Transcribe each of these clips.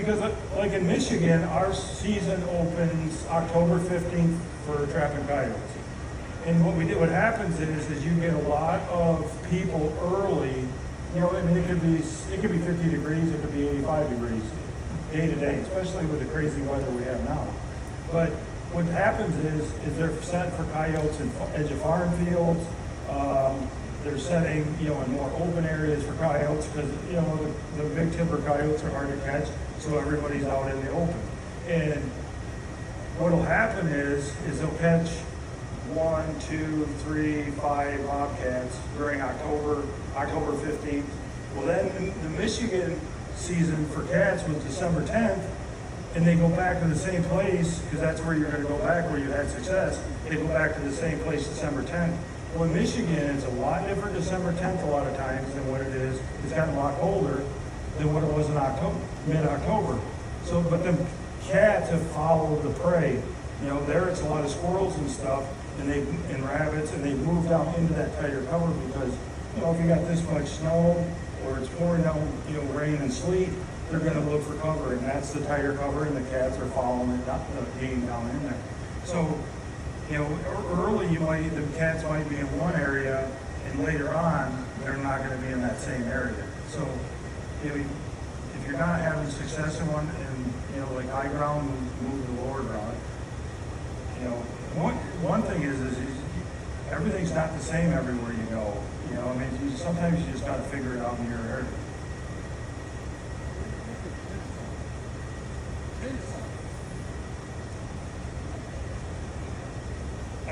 Because like in Michigan, our season opens October 15th for trapping coyotes. And what happens is you get a lot of people early. You know, I mean, it could be 50 degrees, it could be 85 degrees day to day, especially with the crazy weather we have now. But what happens is they're set for coyotes in edge of farm fields. They're setting, in more open areas for coyotes because, the big timber coyotes are hard to catch, so everybody's out in the open. And what'll happen is they'll catch 1, 2, 3, 5 bobcats during October 15th. Well, then the Michigan season for cats was December 10th, and they go back to the same place because that's where you're going to go back where you had success. They go back to the same place December 10th. Well, in Michigan, it's a lot different December 10th a lot of times than what it is. It's gotten a lot colder than what it was in mid-October. So, but the cats have followed the prey. There it's a lot of squirrels and stuff, and rabbits, and they move down into that tighter cover because, if you got this much snow or it's pouring down, rain and sleet, they're going to look for cover, and that's the tighter cover, and the cats are following it, the game down in there. So, early the cats might be in one area, and later on, they're not going to be in that same area. So, if you're not having success in one, and like high ground, move to lower ground. One thing is everything's not the same everywhere you go. Sometimes you just got to figure it out in your area.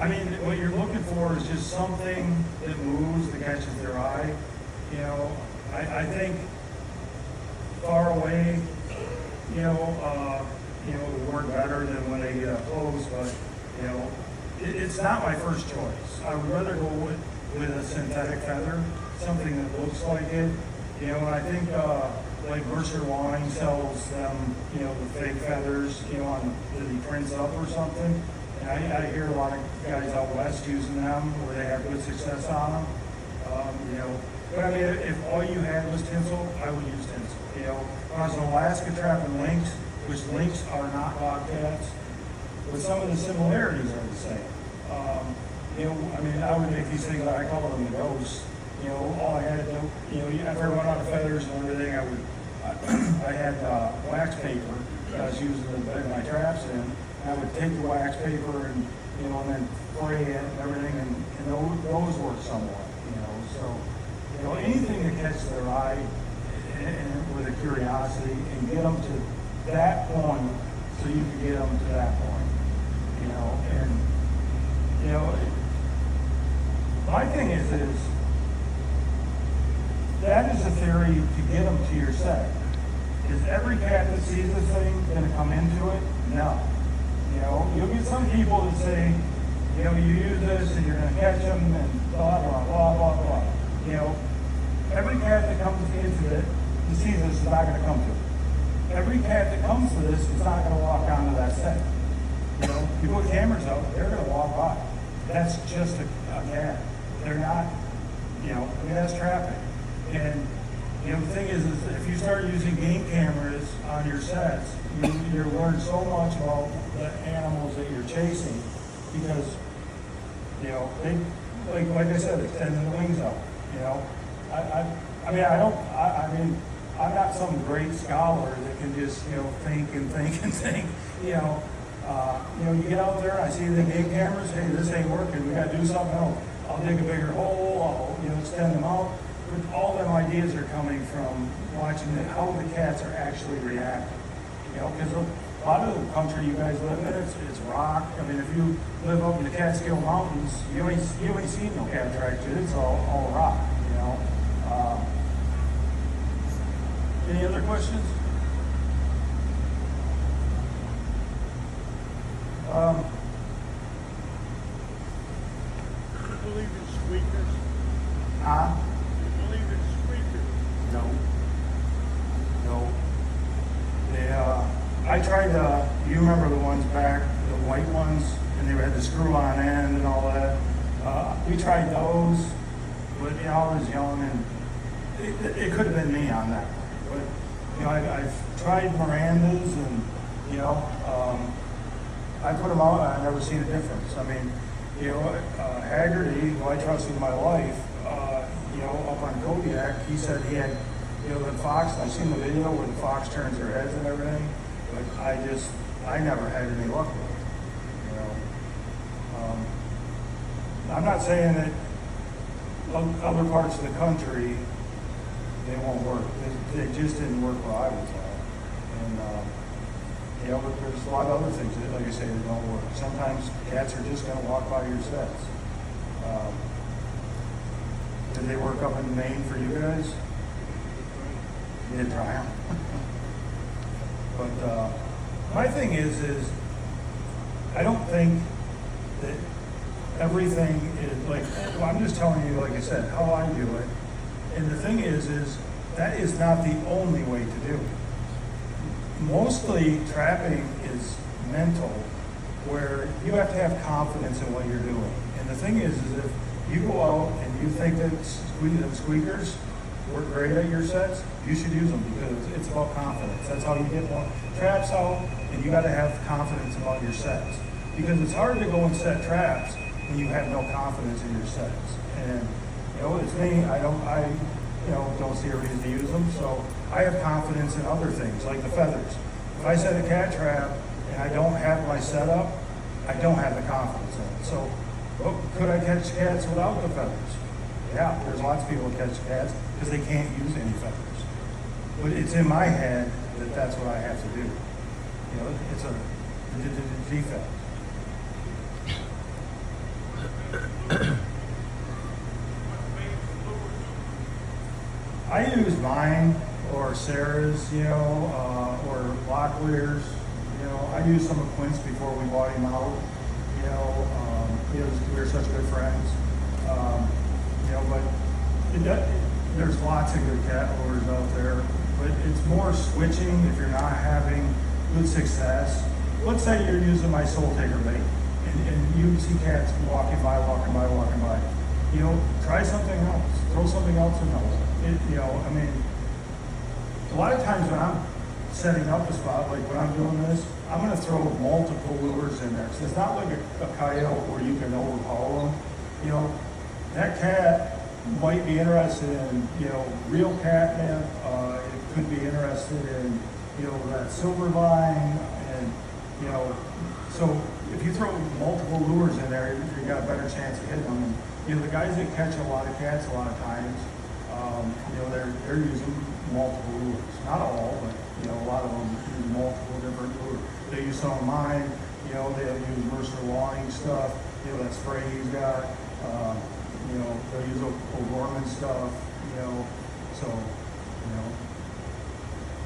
I mean, what you're looking for is just something that moves, that catches their eye. I think far away, would work better than when they get up close, but, it's not my first choice. I would rather go with a synthetic feather, something that looks like it. I think, like Mercer Wine sells them, the fake feathers, that he prints up or something. And I hear a lot of guys out west using them where they have good success on them. But I mean, if all you had was tinsel, I would use tinsel. When I was in Alaska trapping lynx, which lynx are not bobcats, but some of the similarities are the same. I would make these things, I call them the ghosts. All I had to do, after I went out of feathers and everything, I had wax paper that I was using to bed my traps in. I would take the wax paper and then spray it and everything, and those work somewhat. So, anything that catches their eye and with a curiosity and get them to that point, so you can get them to that point. My thing is that is a theory to get them to your set. Is every cat that sees this thing going to come into it? No. You'll get some people that say, you use this and you're going to catch them and blah, blah, blah, blah, blah. Every cat that comes into it that sees this is not going to come to it. Every cat that comes to this is not going to walk onto that set. You put cameras up, they're going to walk by. That's just a cat. They're not, that's traffic. And, the thing is if you start using game cameras on your sets, you learn so much about the animals that you're chasing because, they, like I said, extending the wings out. I'm not some great scholar that can just, think and think and think. You get out there, I see the game cameras, hey, this ain't working, we gotta do something else. I'll dig a bigger hole, I'll, extend them out. But all them ideas are coming from watching how the cats are actually reacting. Because a lot of the country you guys live in, it's rock. I mean, if you live up in the Catskill Mountains, you ain't seen no cat tracks. It's all rock, Any other questions? Do you believe in squeakers? Huh? Do you believe in squeakers? No. I tried you remember the ones back, the white ones, and they had the screw on end and all that. We tried those, but I was young and it could have been me on that one. But I've tried Miranda's and, I put them out and I've never seen a difference. I mean, Haggerty, who I trust with my life, up on Kodiak, he said he had, the fox, I've seen the video where the fox turns their heads and everything, but I never had any luck with it, I'm not saying that other parts of the country, they won't work. They just didn't work where I was at. And, but there's a lot of other things that, like I say, that don't work. Sometimes cats are just going to walk by your sets. Did they work up in Maine for you guys? You didn't try them. But my thing is I don't think that everything is like, I'm just telling you, like I said, how I do it. And the thing is that is not the only way to do it. Mostly trapping is mental, where you have to have confidence in what you're doing. And the thing is if you go out and you think that squeakers work great at your sets, you should use them because it's about confidence. That's how you get more traps out, and you got to have confidence about your sets. Because it's hard to go and set traps when you have no confidence in your sets. And it's me. I don't see a reason to use them. So I have confidence in other things like the feathers. If I set a cat trap and I don't have my setup, I don't have the confidence in it. So could I catch cats without the feathers? Yeah, there's lots of people that catch cats because they can't use any feathers. But it's in my head that that's what I have to do. It's a defect. I use mine or Sarah's, or Locklear's. I used some of Quint's before we bought him out. We were such good friends. But there's lots of good cat lures out there. But it's more switching if you're not having good success. Let's say you're using my Soul Taker bait, and you see cats walking by. Try something else. Throw something else in those. A lot of times when I'm setting up a spot, like when I'm doing this, I'm going to throw multiple lures in there. So it's not like a coyote where you can overpower them. That cat might be interested in, real catnip. It could be interested in, that silver vine. And, so if you throw multiple lures in there, you got a better chance of hitting them. And, the guys that catch a lot of cats a lot of times, they're using multiple lures. Not all, but a lot of them use multiple different lures. They use some of mine. They'll use Mercer Lawing stuff. That spray he's got. They'll use O'Gorman stuff. So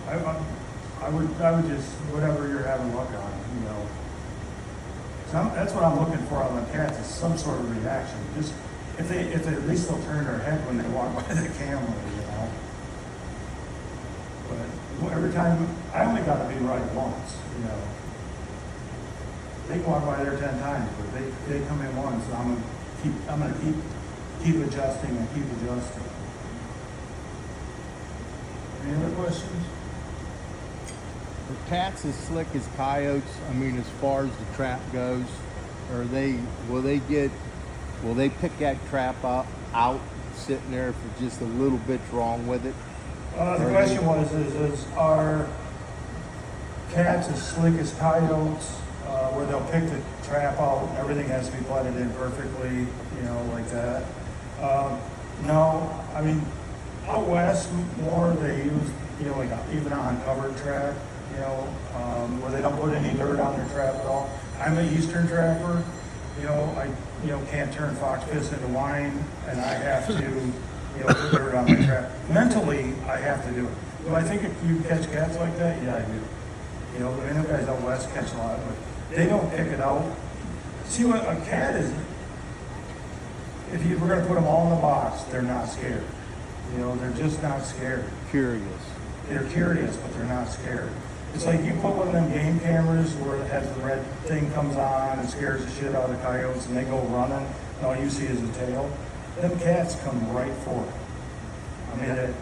I would just whatever you're having luck on. That's what I'm looking for on the cats is some sort of reaction. Just if they at least they'll turn their head when they walk by the camera, But every time I only got to be right once, They can walk by there 10 times, but they come in once, and I'm gonna keep adjusting and keep adjusting. Any other questions? Are cats as slick as coyotes? I mean, as far as the trap goes, will they pick that trap out sitting there if just a little bit's wrong with it? The question was, is are cats as slick as coyotes, where they'll pick the trap out and everything has to be blooded in perfectly, like that? No, I mean, out west more they use, like even on covered trap, where they don't put any dirt on their trap at all. I'm an eastern trapper, I can't turn fox piss into wine, and I have to, put dirt on my trap. Mentally, I have to do it. Do I think if you catch cats like that? Yeah, I do. I know guys out west catch a lot, but they don't pick it out. See what a cat is. If you were going to put them all in the box, they're not scared. They're just not scared. Curious. They're curious, but they're not scared. It's like you put one of them game cameras where it has the red thing comes on and scares the shit out of the coyotes and they go running and all you see is a tail. Them cats come right for it.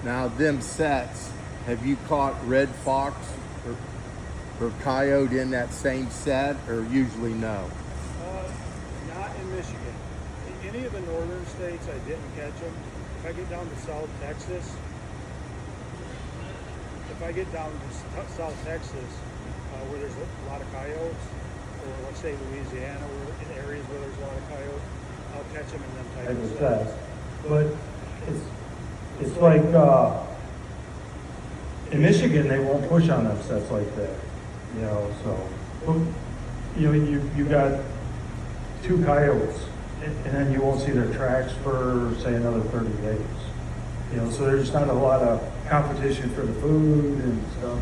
Now them sets, Have you caught red fox or coyote in that same set, or usually no? Not in Michigan. In any of the northern states, I didn't catch them. If I get down to South Texas, where there's a lot of coyotes, or let's say Louisiana, where in areas where there's a lot of coyotes, I'll catch them in them type Type of of sets. sets. But it's like, in Michigan, they won't push on them sets like that, you know, so. But, you know, you got two coyotes, and then you won't see their tracks for, say, another 30 days. You know, so there's not a lot of competition for the food and stuff.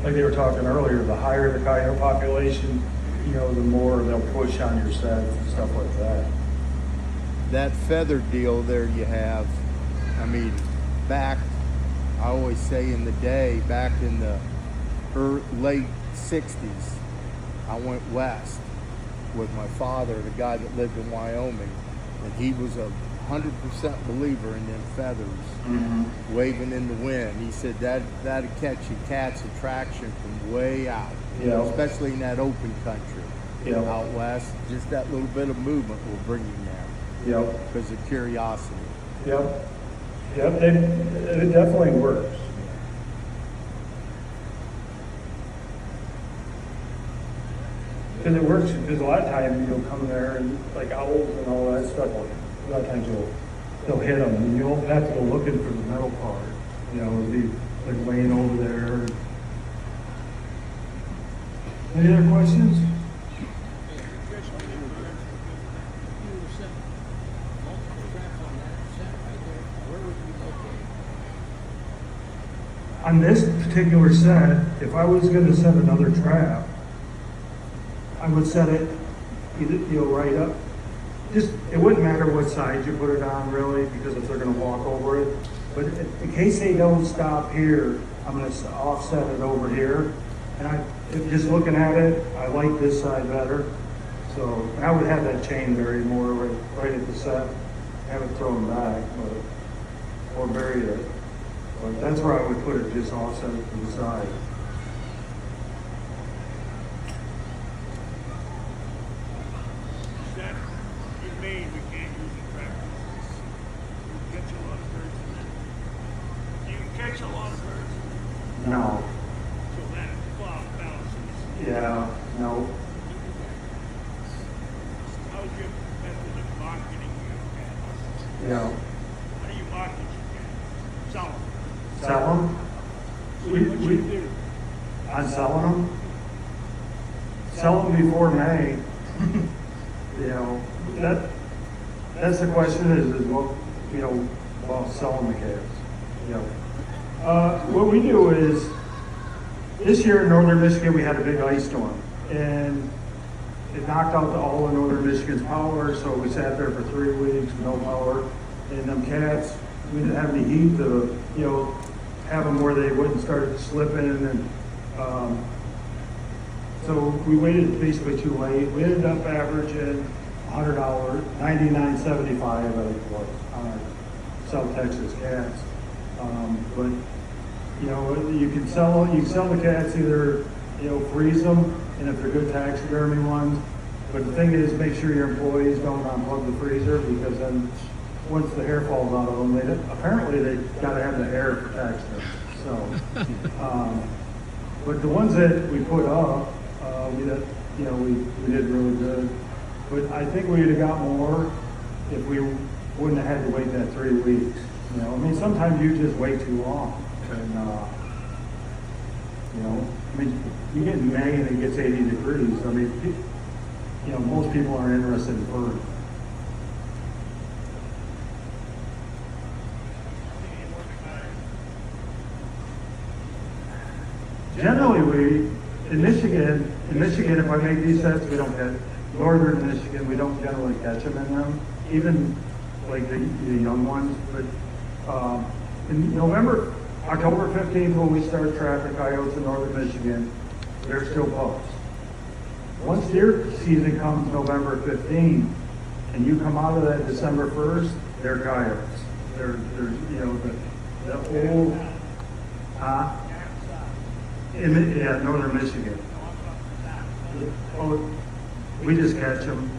Like they were talking earlier, the higher the coyote population, you know, the more they'll push on your sets and stuff like that. That feather deal there you have, I mean, back, I always say in the day, back in the late 60s, I went west with my father, the guy that lived in Wyoming, and he was a 100% believer in them feathers waving in the wind. He said that'd catch you cats attraction from way out, Yeah. especially in that open country. Yeah. Out west, just that little bit of movement will bring you there Yep. because of curiosity. Yep. Yep, it definitely works. Because it works, because a lot of times you'll come there and like owls and all that stuff, a lot of times they'll hit them and you don't have to go looking for the metal part. You know, it'll be like laying over there. Any other questions? On this particular set, if I was gonna set another trap, I would set it either, you know, right up. Just, it wouldn't matter what side you put it on really, because if they're gonna walk over it. But in case they don't stop here, I'm gonna offset it over here. And just looking at it, I like this side better. So, and I would have that chain buried more right at the set, have it thrown back, or bury it. But that's where I would put it, just offset it to the side. Is that in Maine, we can't use a tractor? You can catch a lot of birds in there. You can catch a lot of birds, No, so that balances. yeah, no. How's your method of marketing your cats? Yeah. How do you market your cats? Sell them. Sell them? What you do? I'm selling them. Sell them before May. You know, that's the question is what, you know, about selling the calves. You know, what we do is, this year in northern Michigan, we had a big ice storm and it knocked out all of northern Michigan's power. So we sat there for 3 weeks, no power. And them cats, we didn't have any heat to, you know, have them where they wouldn't start slipping and so we waited basically too late. We ended up averaging $100, $99.75 I think it was on our South Texas cats. But you know, you can sell the cats either, you know, freeze them, and if they're good taxidermy ones. But the thing is, make sure your employees don't unplug the freezer, because then once the hair falls out of them, apparently they got to have the hair for taxidermy. So, but the ones that we put up, we did really good. But I think we'd have got more if we wouldn't have had to wait that 3 weeks. You know, I mean, sometimes you just wait too long, and you know, I mean, you get in May and it gets 80 degrees. I mean, you know, most people aren't interested in fur. Generally, in Michigan, if I make these sets, we don't get, northern Michigan, we don't generally catch them in them, even like the young ones. But in November, October 15th, when we start trapping coyotes in northern Michigan, they're still pups. Once deer season comes November 15th, and you come out of that December 1st, they're coyotes. They're you know, the old Yeah, northern Michigan. Oh, we just catch them.